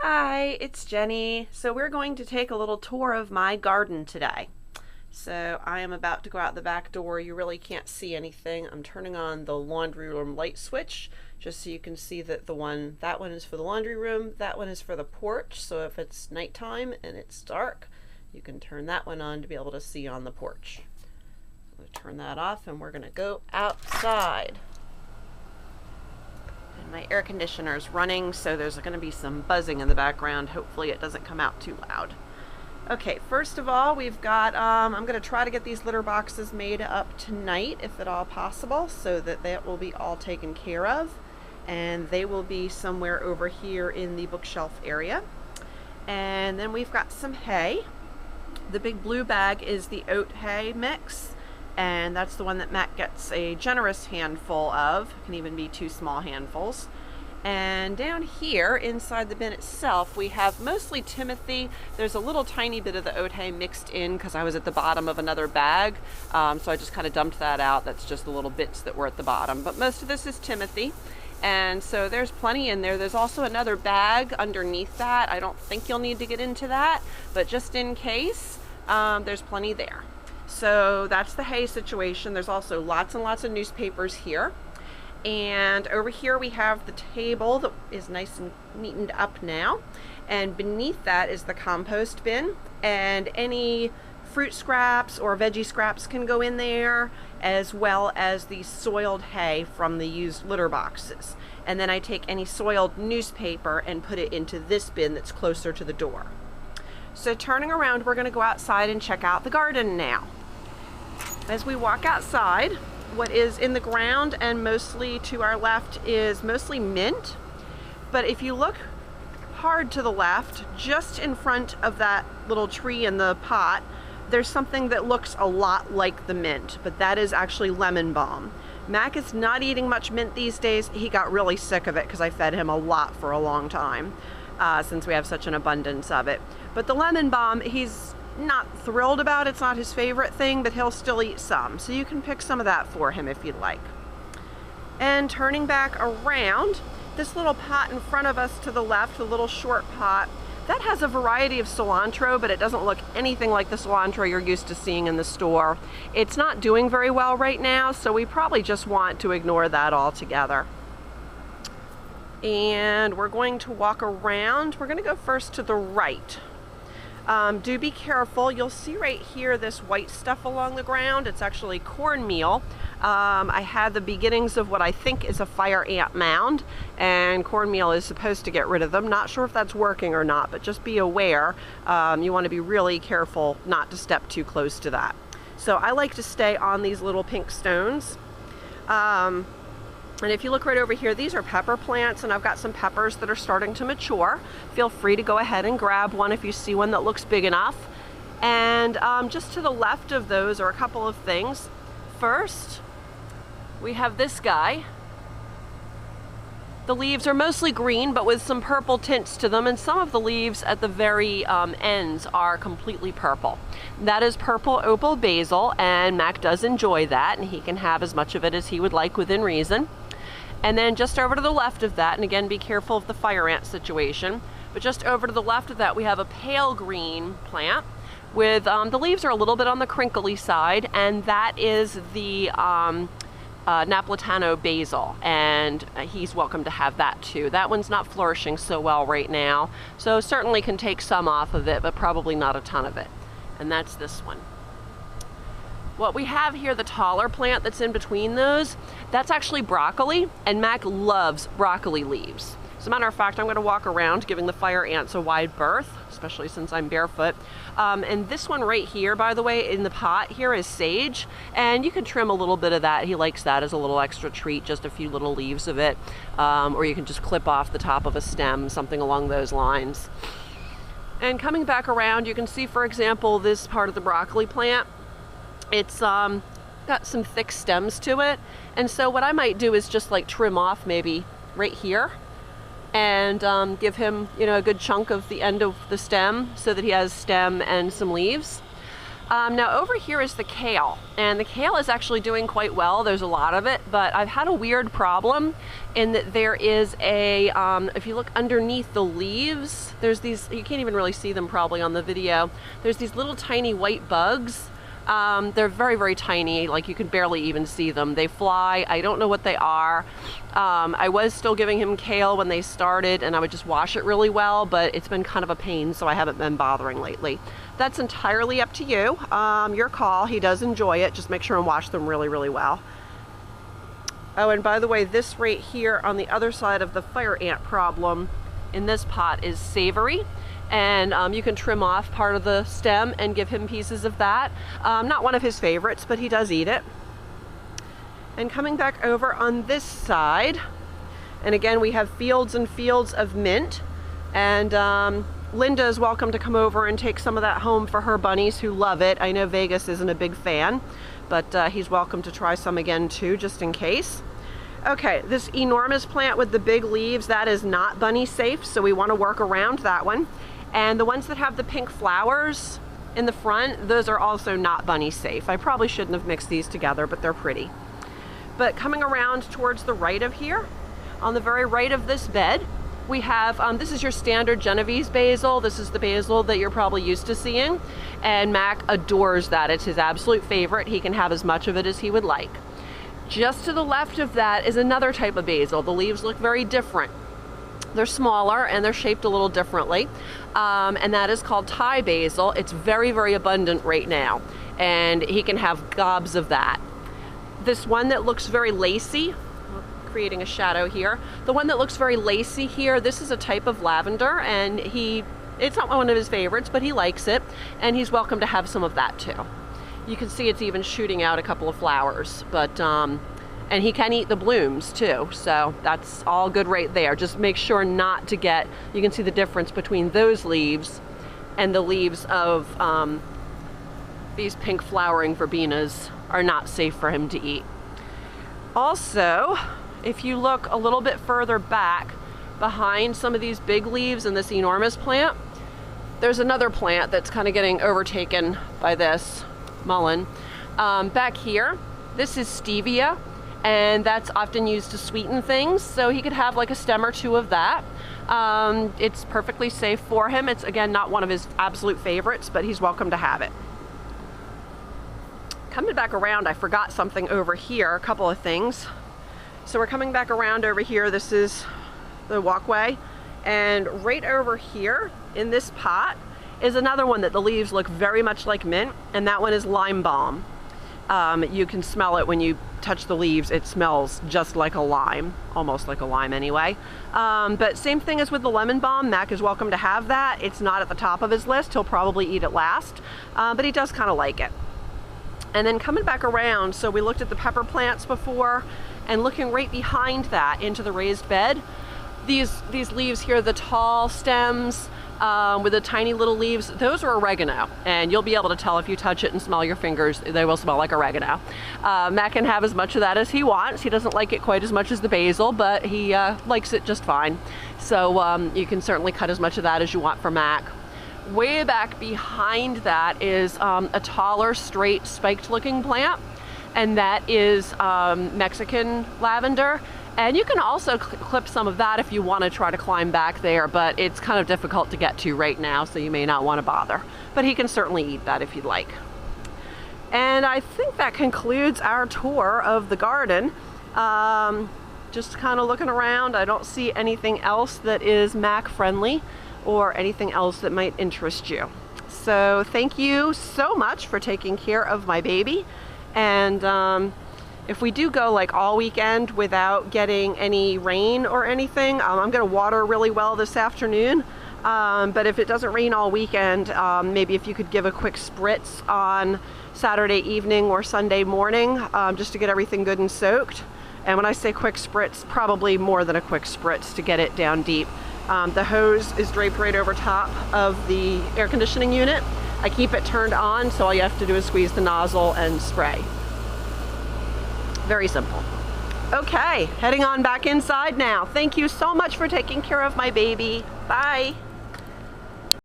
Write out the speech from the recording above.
Hi, it's Jenny. So we're going to take a little tour of my garden today. So I am about to go out the back door. You really can't see anything. I'm turning on the laundry room light switch just so you can see that that one is for the laundry room, that one is for the porch. So if it's nighttime and it's dark, you can turn that one on to be able to see on the porch. I'm going to turn that off and we're going to go outside. And my air conditioner is running, so there's going to be some buzzing in the background. Hopefully it doesn't come out too loud. Okay, first of all, we've got, I'm going to try to get these litter boxes made up tonight, if at all possible, so that will be all taken care of. And they will be somewhere over here in the bookshelf area. And then we've got some hay. The big blue bag is the oat hay mix. And that's the one that Matt gets a generous handful of. It can even be 2 small handfuls. And down here inside the bin itself, we have mostly Timothy. There's a little tiny bit of the oat hay mixed in because I was at the bottom of another bag. So I just kind of dumped that out. That's just the little bits that were at the bottom. But most of this is Timothy. And so there's plenty in there. There's also another bag underneath that. I don't think you'll need to get into that, but just in case, there's plenty there. So that's the hay situation. There's also lots and lots of newspapers here. And over here we have the table that is nice and neatened up now. And beneath that is the compost bin. And any fruit scraps or veggie scraps can go in there, as well as the soiled hay from the used litter boxes. And then I take any soiled newspaper and put it into this bin that's closer to the door. So turning around, we're going to go outside and check out the garden now. As we walk outside, what is in the ground and mostly to our left is mostly mint. But if you look hard to the left, just in front of that little tree in the pot, there's something that looks a lot like the mint, but that is actually lemon balm. Mac is not eating much mint these days. He got really sick of it because I fed him a lot for a long time, since we have such an abundance of it. But the lemon balm, he's not thrilled about. It's not his favorite thing, but he'll still eat some. So you can pick some of that for him if you'd like. And turning back around, this little pot in front of us to the left, the little short pot, that has a variety of cilantro, but it doesn't look anything like the cilantro you're used to seeing in the store. It's not doing very well right now, so we probably just want to ignore that altogether. And we're going to walk around. We're going to go first to the right. Do be careful. You'll see right here this white stuff along the ground. It's actually cornmeal. I had the beginnings of what I think is a fire ant mound, and cornmeal is supposed to get rid of them. Not sure if that's working or not, but just be aware. You want to be really careful not to step too close to that. So I like to stay on these little pink stones. And if you look right over here, these are pepper plants, and I've got some peppers that are starting to mature. Feel free to go ahead and grab one if you see one that looks big enough. And just to the left of those are a couple of things. First, we have this guy. The leaves are mostly green, but with some purple tints to them, and some of the leaves at the very ends are completely purple. That is purple opal basil, and Mac does enjoy that, and he can have as much of it as he would like within reason. And then just over to the left of that, and again, be careful of the fire ant situation, but just over to the left of that, we have a pale green plant with, the leaves are a little bit on the crinkly side, and that is the Napolitano basil, and he's welcome to have that too. That one's not flourishing so well right now, so certainly can take some off of it, but probably not a ton of it. And that's this one. What we have here, the taller plant that's in between those, that's actually broccoli, and Mac loves broccoli leaves. As a matter of fact, I'm going to walk around giving the fire ants a wide berth, especially since I'm barefoot. And this one right here, by the way, in the pot here is sage, and you can trim a little bit of that. He likes that as a little extra treat, just a few little leaves of it. Or you can just clip off the top of a stem, something along those lines. And coming back around, you can see, for example, this part of the broccoli plant. It's got some thick stems to it, and so what I might do is just like trim off maybe right here and give him, you know, a good chunk of the end of the stem so that he has stem and some leaves. Now over here is the kale, and the kale is actually doing quite well. There's a lot of it, but I've had a weird problem in that there is a, if you look underneath the leaves, there's these, you can't even really see them probably on the video, there's these little tiny white bugs. They're very, very tiny, like you can barely even see them. They fly, I don't know what they are. I was still giving him kale when they started, and I would just wash it really well, but it's been kind of a pain, so I haven't been bothering lately. That's entirely up to you, your call. He does enjoy it, just make sure and wash them really, really well. Oh, and by the way, this right here on the other side of the fire ant problem in this pot is savory. And you can trim off part of the stem and give him pieces of that. Not one of his favorites, but he does eat it. And coming back over on this side, and again, we have fields and fields of mint. And Linda is welcome to come over and take some of that home for her bunnies who love it. I know Vegas isn't a big fan, but he's welcome to try some again too, just in case. Okay, this enormous plant with the big leaves, that is not bunny safe, so we want to work around that one. And the ones that have the pink flowers in the front, those are also not bunny safe. I probably shouldn't have mixed these together, but they're pretty. But coming around towards the right of here, on the very right of this bed, we have, this is your standard Genovese basil. This is the basil that you're probably used to seeing. And Mac adores that. It's his absolute favorite. He can have as much of it as he would like. Just to the left of that is another type of basil. The leaves look very different. They're smaller and they're shaped a little differently. And that is called Thai basil. It's very, very abundant right now. And he can have gobs of that. This one that looks very lacy, creating a shadow here. The one that looks very lacy here, this is a type of lavender, and it's not one of his favorites, but he likes it. And he's welcome to have some of that too. You can see it's even shooting out a couple of flowers, but and he can eat the blooms too, so that's all good right there. Just make sure not to get, you can see the difference between those leaves and the leaves of these pink flowering verbenas are not safe for him to eat. Also, if you look a little bit further back behind some of these big leaves in this enormous plant, there's another plant that's kind of getting overtaken by this mullein. Back here, this is stevia, and that's often used to sweeten things, so he could have like a stem or two of that. It's perfectly safe for him. It's, again, not one of his absolute favorites, but he's welcome to have it. Coming back around, I forgot something over here, a couple of things. So we're coming back around over here. This is the walkway, and right over here in this pot is another one that the leaves look very much like mint, and that one is lime balm. You can smell it when you touch the leaves. It smells just like a lime, almost like a lime anyway. But same thing as with the lemon balm. Mac is welcome to have that. It's not at the top of his list. He'll probably eat it last, but he does kind of like it. And then coming back around, so we looked at the pepper plants before, and looking right behind that into the raised bed, these leaves here, the tall stems with the tiny little leaves, those are oregano, and you'll be able to tell if you touch it and smell your fingers. They will smell like oregano. Matt can have as much of that as he wants. He doesn't like it quite as much as the basil, but he likes it just fine. So you can certainly cut as much of that as you want for Mac. Way back behind that is a taller, straight, spiked looking plant, and that is Mexican lavender. And you can also clip some of that if you want to try to climb back there, but it's kind of difficult to get to right now, so you may not want to bother. But he can certainly eat that if you'd like. And I think that concludes our tour of the garden. Just kind of looking around, I don't see anything else that is Mac friendly or anything else that might interest you. So thank you so much for taking care of my baby. And if we do go like all weekend without getting any rain or anything, I'm going to water really well this afternoon. But if it doesn't rain all weekend, maybe if you could give a quick spritz on Saturday evening or Sunday morning, just to get everything good and soaked. And when I say quick spritz, probably more than a quick spritz to get it down deep. The hose is draped right over top of the air conditioning unit. I keep it turned on, so all you have to do is squeeze the nozzle and spray. Very simple. Okay, heading on back inside now. Thank you so much for taking care of my baby. Bye.